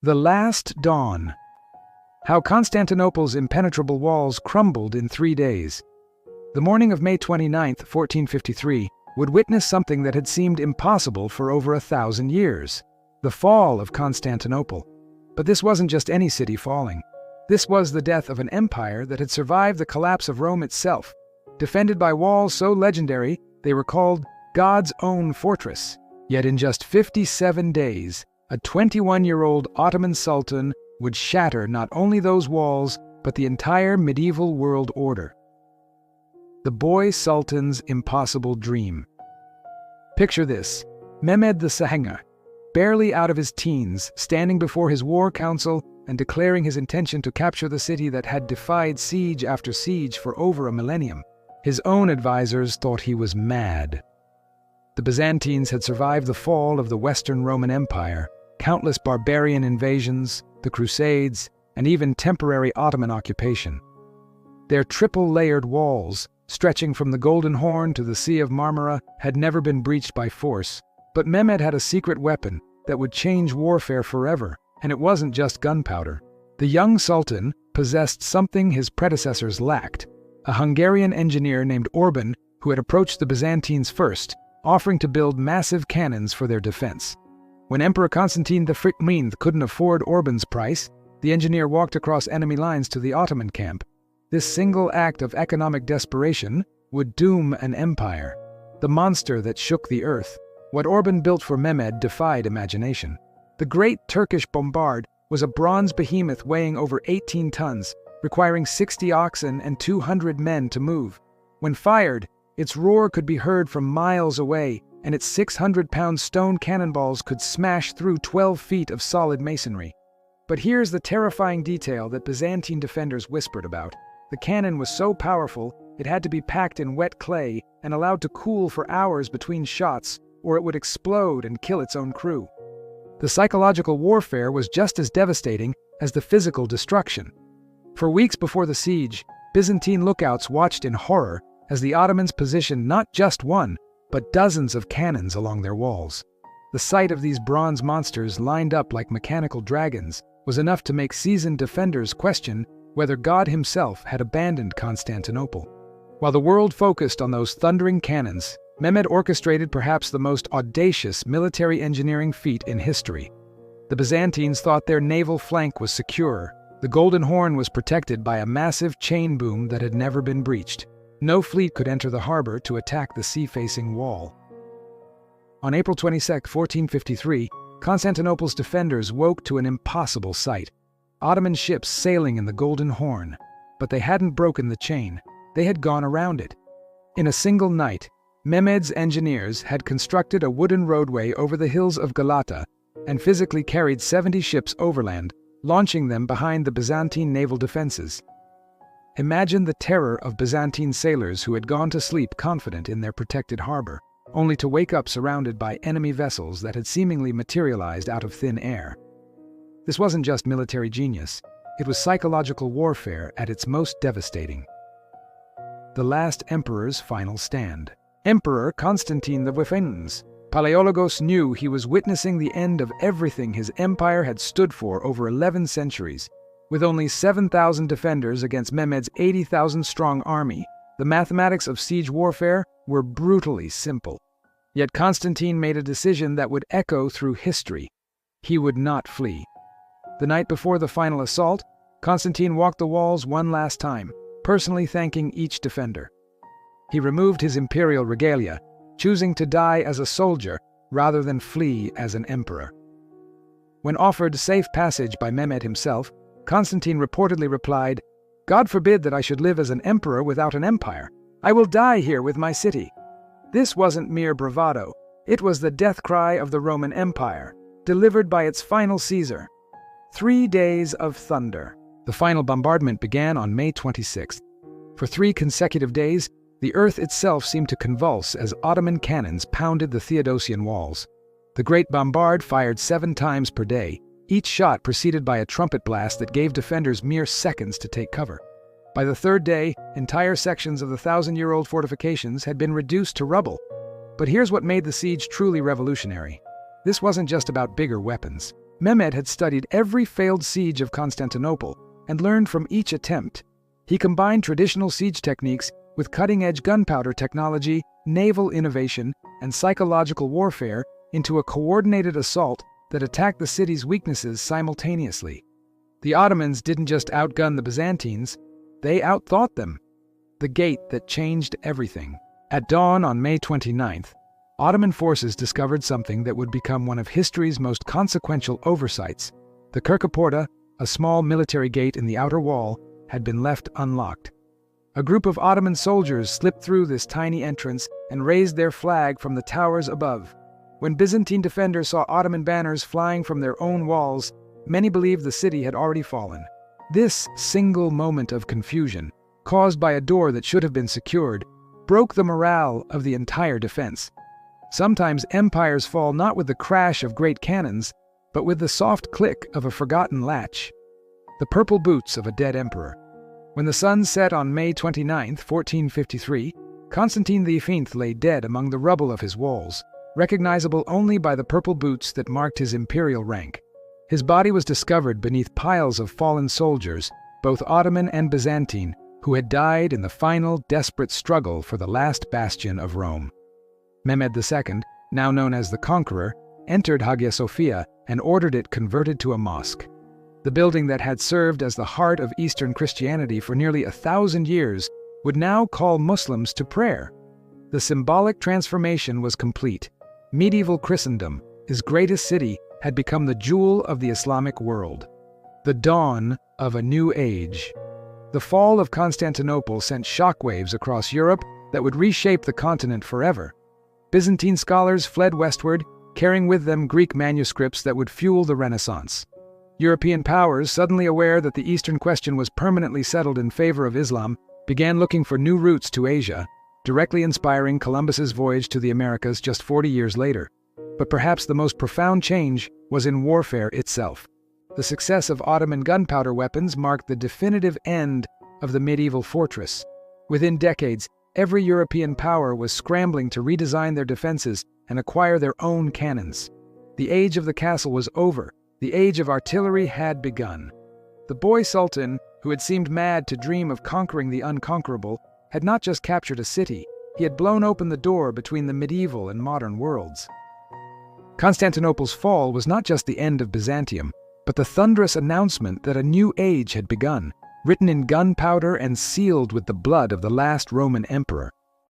The Last Dawn. How Constantinople's impenetrable walls crumbled in 3 days. The morning of May 29, 1453, would witness something that had seemed impossible for over 1,000 years: the fall of Constantinople. But this wasn't just any city falling. This was the death of an empire that had survived the collapse of Rome itself, defended by walls so legendary they were called God's own fortress. Yet in just 57 days, a 21-year-old Ottoman Sultan would shatter not only those walls, but the entire medieval world order. The boy sultan's impossible dream. Picture this: Mehmed II, barely out of his teens, standing before his war council and declaring his intention to capture the city that had defied siege after siege for over a millennium. His own advisors thought he was mad. The Byzantines had survived the fall of the Western Roman Empire, countless barbarian invasions, the Crusades, and even temporary Ottoman occupation. Their triple-layered walls, stretching from the Golden Horn to the Sea of Marmara, had never been breached by force. But Mehmed had a secret weapon that would change warfare forever, and it wasn't just gunpowder. The young sultan possessed something his predecessors lacked: a Hungarian engineer named Orban who had approached the Byzantines first, offering to build massive cannons for their defense. When Emperor Constantine V couldn't afford Orban's price, the engineer walked across enemy lines to the Ottoman camp. This single act of economic desperation would doom an empire, the monster that shook the earth. What Orban built for Mehmed defied imagination. The Great Turkish Bombard was a bronze behemoth weighing over 18 tons, requiring 60 oxen and 200 men to move. When fired, its roar could be heard from miles away, and its 600-pound stone cannonballs could smash through 12 feet of solid masonry. But here's the terrifying detail that Byzantine defenders whispered about. The cannon was so powerful, it had to be packed in wet clay and allowed to cool for hours between shots, or it would explode and kill its own crew. The psychological warfare was just as devastating as the physical destruction. For weeks before the siege, Byzantine lookouts watched in horror as the Ottomans positioned not just one, but dozens of cannons along their walls. The sight of these bronze monsters lined up like mechanical dragons was enough to make seasoned defenders question whether God himself had abandoned Constantinople. While the world focused on those thundering cannons, Mehmed orchestrated perhaps the most audacious military engineering feat in history. The Byzantines thought their naval flank was secure. The Golden Horn was protected by a massive chain boom that had never been breached. No fleet could enter the harbor to attack the sea-facing wall. On April 22, 1453, Constantinople's defenders woke to an impossible sight: Ottoman ships sailing in the Golden Horn. But they hadn't broken the chain. They had gone around it. In a single night, Mehmed's engineers had constructed a wooden roadway over the hills of Galata and physically carried 70 ships overland, launching them behind the Byzantine naval defenses. Imagine the terror of Byzantine sailors who had gone to sleep confident in their protected harbor, only to wake up surrounded by enemy vessels that had seemingly materialized out of thin air. This wasn't just military genius, it was psychological warfare at its most devastating. The last emperor's final stand. Emperor Constantine V. Palaiologos knew he was witnessing the end of everything his empire had stood for over 11 centuries. With only 7,000 defenders against Mehmed's 80,000-strong army, the mathematics of siege warfare were brutally simple. Yet Constantine made a decision that would echo through history. He would not flee. The night before the final assault, Constantine walked the walls one last time, personally thanking each defender. He removed his imperial regalia, choosing to die as a soldier rather than flee as an emperor. When offered safe passage by Mehmed himself, Constantine reportedly replied, "God forbid that I should live as an emperor without an empire. I will die here with my city." This wasn't mere bravado. It was the death cry of the Roman Empire, delivered by its final Caesar. 3 days of thunder. The final bombardment began on May 26th. For 3 consecutive days, the earth itself seemed to convulse as Ottoman cannons pounded the Theodosian walls. The Great Bombard fired 7 times per day, each shot preceded by a trumpet blast that gave defenders mere seconds to take cover. By the 3rd day, entire sections of the 1,000-year-old fortifications had been reduced to rubble. But here's what made the siege truly revolutionary. This wasn't just about bigger weapons. Mehmed had studied every failed siege of Constantinople and learned from each attempt. He combined traditional siege techniques with cutting-edge gunpowder technology, naval innovation, and psychological warfare into a coordinated assault that attacked the city's weaknesses simultaneously. The Ottomans didn't just outgun the Byzantines, they outthought them. The gate that changed everything. At dawn on May 29th, Ottoman forces discovered something that would become one of history's most consequential oversights. The Kirkaporta, a small military gate in the outer wall, had been left unlocked. A group of Ottoman soldiers slipped through this tiny entrance and raised their flag from the towers above. When Byzantine defenders saw Ottoman banners flying from their own walls, many believed the city had already fallen. This single moment of confusion, caused by a door that should have been secured, broke the morale of the entire defense. Sometimes empires fall not with the crash of great cannons, but with the soft click of a forgotten latch. The purple boots of a dead emperor. When the sun set on May 29, 1453, Constantine V lay dead among the rubble of his walls, recognizable only by the purple boots that marked his imperial rank. His body was discovered beneath piles of fallen soldiers, both Ottoman and Byzantine, who had died in the final, desperate struggle for the last bastion of Rome. Mehmed II, now known as the Conqueror, entered Hagia Sophia and ordered it converted to a mosque. The building that had served as the heart of Eastern Christianity for nearly 1,000 years would now call Muslims to prayer. The symbolic transformation was complete. Medieval Christendom, his greatest city, had become the jewel of the Islamic world. The dawn of a new age. The fall of Constantinople sent shockwaves across Europe that would reshape the continent forever. Byzantine scholars fled westward, carrying with them Greek manuscripts that would fuel the Renaissance. European powers, suddenly aware that the Eastern question was permanently settled in favor of Islam, began looking for new routes to Asia, directly inspiring Columbus's voyage to the Americas just 40 years later. But perhaps the most profound change was in warfare itself. The success of Ottoman gunpowder weapons marked the definitive end of the medieval fortress. Within decades, every European power was scrambling to redesign their defenses and acquire their own cannons. The age of the castle was over. The age of artillery had begun. The boy sultan, who had seemed mad to dream of conquering the unconquerable, had not just captured a city, he had blown open the door between the medieval and modern worlds. Constantinople's fall was not just the end of Byzantium, but the thunderous announcement that a new age had begun, written in gunpowder and sealed with the blood of the last Roman emperor.